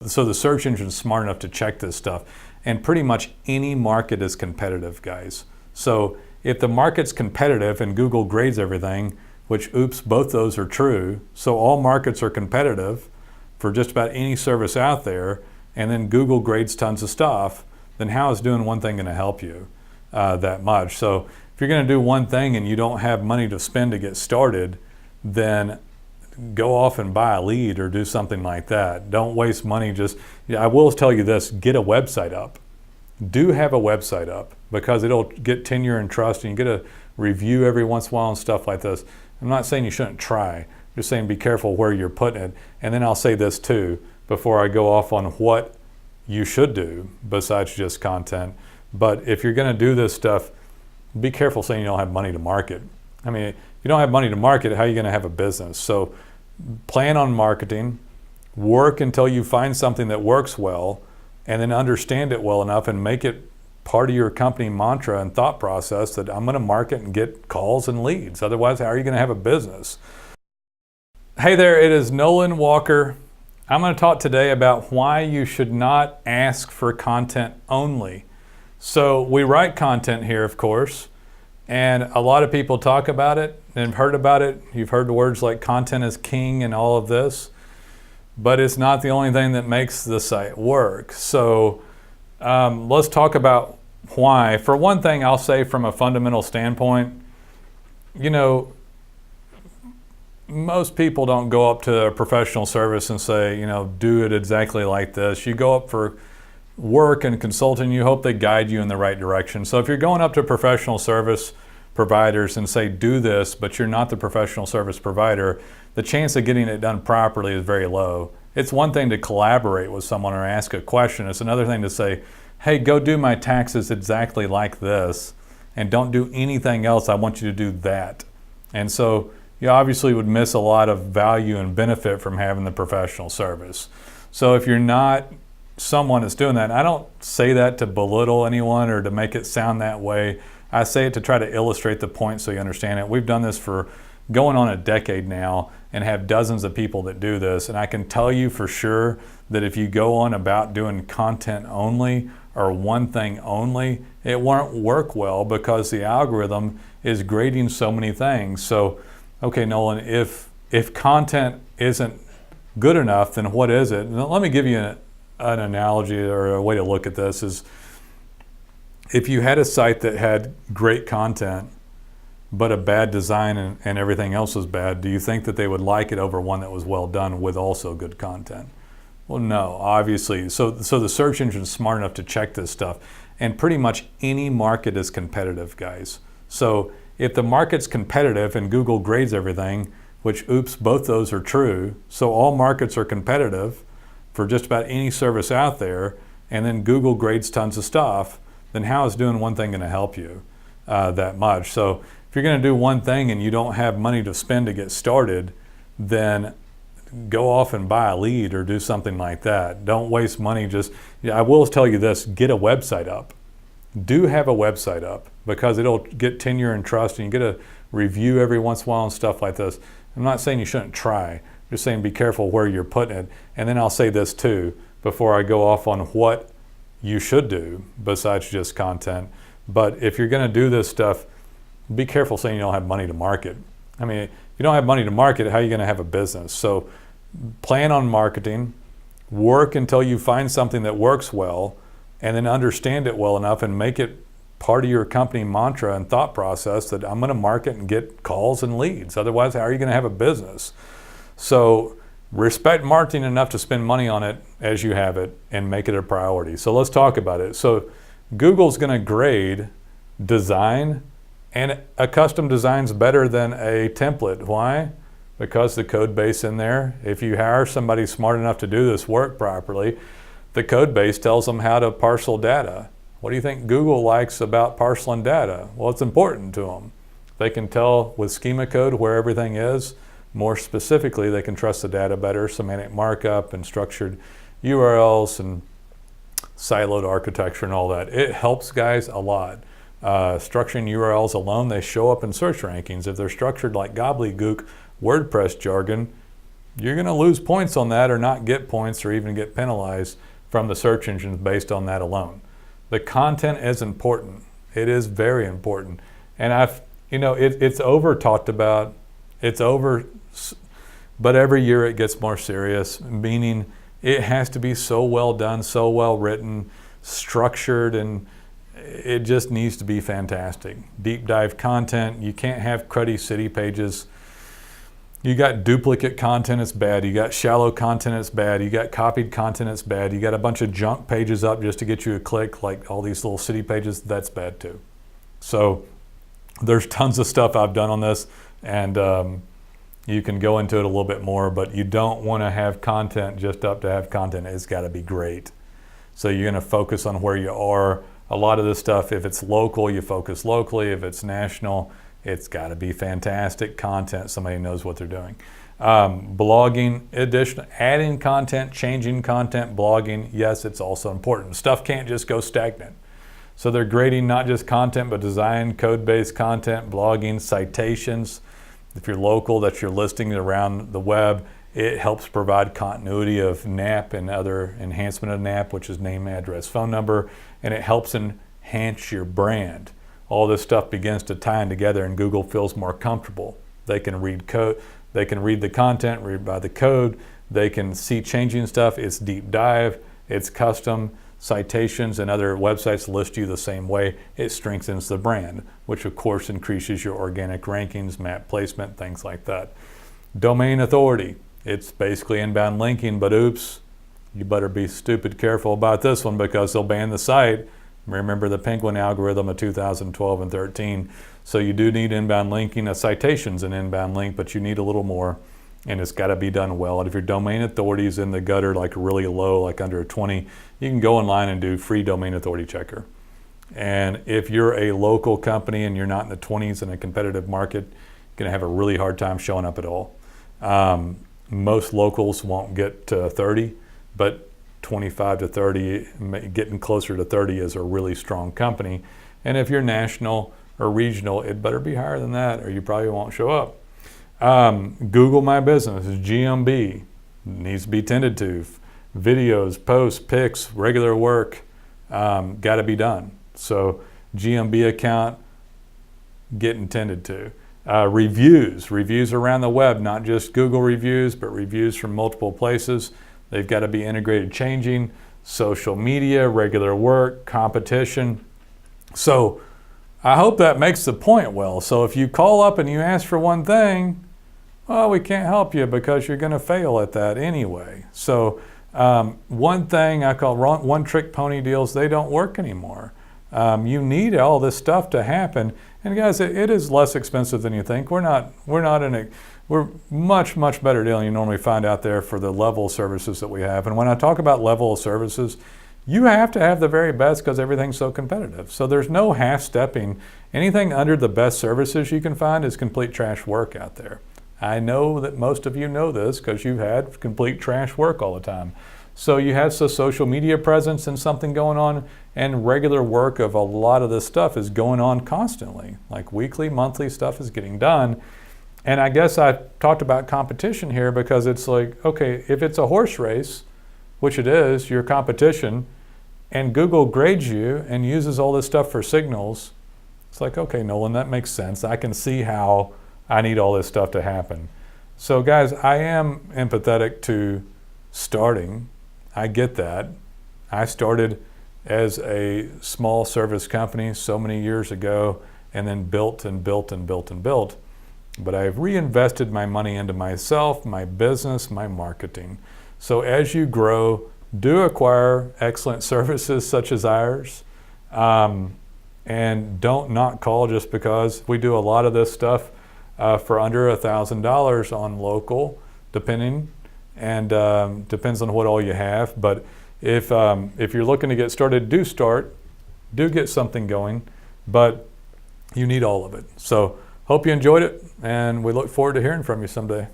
So the search engine is smart enough to check this stuff, and pretty much any market is competitive, guys. So if the market's competitive and Google grades everything, which oops, both those are true, so all markets are competitive for just about any service out there, and then Google grades tons of stuff, then how is doing one thing going to help you that much? So if you're going to do one thing and you don't have money to spend to get started, then go off and buy a lead or do something like that. Don't waste money. I will tell you this, get a website up. Do have a website up, because it'll get tenure and trust, and you get a review every once in a while and stuff like this. I'm not saying you shouldn't try, I'm just saying be careful where you're putting it. And then I'll say this too, before I go off on what you should do besides just content. But if you're gonna do this stuff, be careful saying you don't have money to market. I mean, if you don't have money to market, how are you gonna have a business? So plan on marketing, work until you find something that works well, and then understand it well enough and make it part of your company mantra and thought process that I'm gonna market and get calls and leads. Otherwise, how are you gonna have a business? Hey there, it is Nolan Walker. I'm gonna talk today about why you should not ask for content only. So we write content here, of course, and a lot of people talk about it and heard about it. You've heard the words like content is king and all of this, but it's not the only thing that makes the site work. So let's talk about why. For one thing, I'll say from a fundamental standpoint, you know, most people don't go up to a professional service and say, you know, do it exactly like this. You go up for work and consulting, you hope they guide you in the right direction. So if you're going up to professional service providers and say do this, but you're not the professional service provider, the chance of getting it done properly is very low. It's one thing to collaborate with someone or ask a question. It's another thing to say, hey, go do my taxes exactly like this, and don't do anything else. I want you to do that. And so you obviously would miss a lot of value and benefit from having the professional service. So if you're not someone that's doing that, I don't say that to belittle anyone or to make it sound that way. I say it to try to illustrate the point so you understand it. We've done this for going on a decade now and have dozens of people that do this. And I can tell you for sure that if you go on about doing content only or one thing only, it won't work well because the algorithm is grading so many things. So, okay, Nolan, if content isn't good enough, then what is it? And let me give you an analogy or a way to look at this is, if you had a site that had great content but a bad design and everything else was bad, do you think that they would like it over one that was well done with also good content? Well, no, obviously. So the search engine is smart enough to check this stuff, and pretty much any market is competitive, guys. So if the market's competitive and Google grades everything, which oops, both those are true, so all markets are competitive for just about any service out there, and then Google grades tons of stuff, then how is doing one thing going to help you that much? So if you're going to do one thing and you don't have money to spend to get started, then go off and buy a lead or do something like that. Don't waste money. I will tell you this, get a website up. Do have a website up, because it'll get tenure and trust, and you get a review every once in a while and stuff like this. I'm not saying you shouldn't try, I'm just saying be careful where you're putting it. And then I'll say this too, before I go off on what you should do besides just content. But if you're gonna do this stuff, be careful saying you don't have money to market. I mean, if you don't have money to market, how are you gonna have a business? So plan on marketing, work until you find something that works well, and then understand it well enough and make it part of your company mantra and thought process that I'm gonna market and get calls and leads. Otherwise, how are you gonna have a business? So respect marketing enough to spend money on it as you have it and make it a priority. So let's talk about it. So Google's gonna grade design, and a custom design's better than a template. Why? Because the code base in there, if you hire somebody smart enough to do this work properly, the code base tells them how to parcel data. What do you think Google likes about parceling data? Well, it's important to them. They can tell with schema code where everything is. More specifically, they can trust the data better, semantic markup and structured URLs and siloed architecture and all that. It helps guys a lot. Structuring URLs alone, they show up in search rankings. If they're structured like gobbledygook WordPress jargon, you're going to lose points on that or not get points or even get penalized from the search engines based on that alone. The content is important. It is very important. And it's over talked about. It's over, but every year it gets more serious, meaning it has to be so well done, so well written, structured, and it just needs to be fantastic. Deep dive content. You can't have cruddy city pages. You got duplicate content, it's bad. You got shallow content, it's bad. You got copied content, it's bad. You got a bunch of junk pages up just to get you a click, like all these little city pages, that's bad too. So there's tons of stuff I've done on this, and you can go into it a little bit more, but you don't want to have content just up to have content. It's got to be great. So you're going to focus on where you are. A lot of this stuff, if it's local, you focus locally. If it's national, it's got to be fantastic content. Somebody knows what they're doing. Blogging, adding content, changing content, blogging, yes, it's also important. Stuff can't just go stagnant. So they're grading not just content, but design, code-based content, blogging, citations. If you're local, that's your listing around the web. It helps provide continuity of NAP and other enhancement of NAP, which is name, address, phone number, and it helps enhance your brand. All this stuff begins to tie in together, and Google feels more comfortable. They can read code, they can read the content, read by the code, they can see changing stuff. It's deep dive, it's custom, citations and other websites list you the same way. It strengthens the brand, which of course increases your organic rankings, map placement, things like that. Domain authority, it's basically inbound linking, but oops, you better be stupid careful about this one because they'll ban the site. Remember the penguin algorithm of 2012 and 13. So you do need inbound linking. A citation's an inbound link, but you need a little more, and it's got to be done well. And if your domain authority is in the gutter, like really low, like under 20, you can go online and do free domain authority checker. And if you're a local company and you're not in the 20s in a competitive market, you're going to have a really hard time showing up at all. Most locals won't get to 30, but 25 to 30, getting closer to 30 is a really strong company. And if you're national or regional, it better be higher than that or you probably won't show up. Google My Business, GMB, needs to be tended to. Videos, posts, pics, regular work, got to be done. So GMB account, getting tended to. Reviews around the web, not just Google reviews, but reviews from multiple places. They've got to be integrated, changing, social media, regular work, competition. So I hope that makes the point well. So if you call up and you ask for one thing, well, we can't help you because you're going to fail at that anyway. So one thing I call one-trick pony deals, they don't work anymore. You need all this stuff to happen. And guys, it is less expensive than you think. We're much better deal than you normally find out there for the level of services that we have. And when I talk about level of services, you have to have the very best because everything's so competitive. So there's no half-stepping. Anything under the best services you can find is complete trash work out there. I know that most of you know this because you've had complete trash work all the time. So you have some social media presence and something going on, and regular work of a lot of this stuff is going on constantly. Like weekly, monthly stuff is getting done. And I guess I talked about competition here because it's like, okay, if it's a horse race, which it is, your competition, and Google grades you and uses all this stuff for signals, it's like, okay, Nolan, that makes sense. I can see how I need all this stuff to happen. So guys, I am empathetic to starting. I get that. I started as a small service company so many years ago and then built and built and built and built. But I've reinvested my money into myself, my business, my marketing. So as you grow, do acquire excellent services such as ours. And don't not call just because we do a lot of this stuff for under $1,000 on local, depending, and depends on what all you have. But if you're looking to get started, do get something going, but you need all of it. So hope you enjoyed it, and we look forward to hearing from you someday.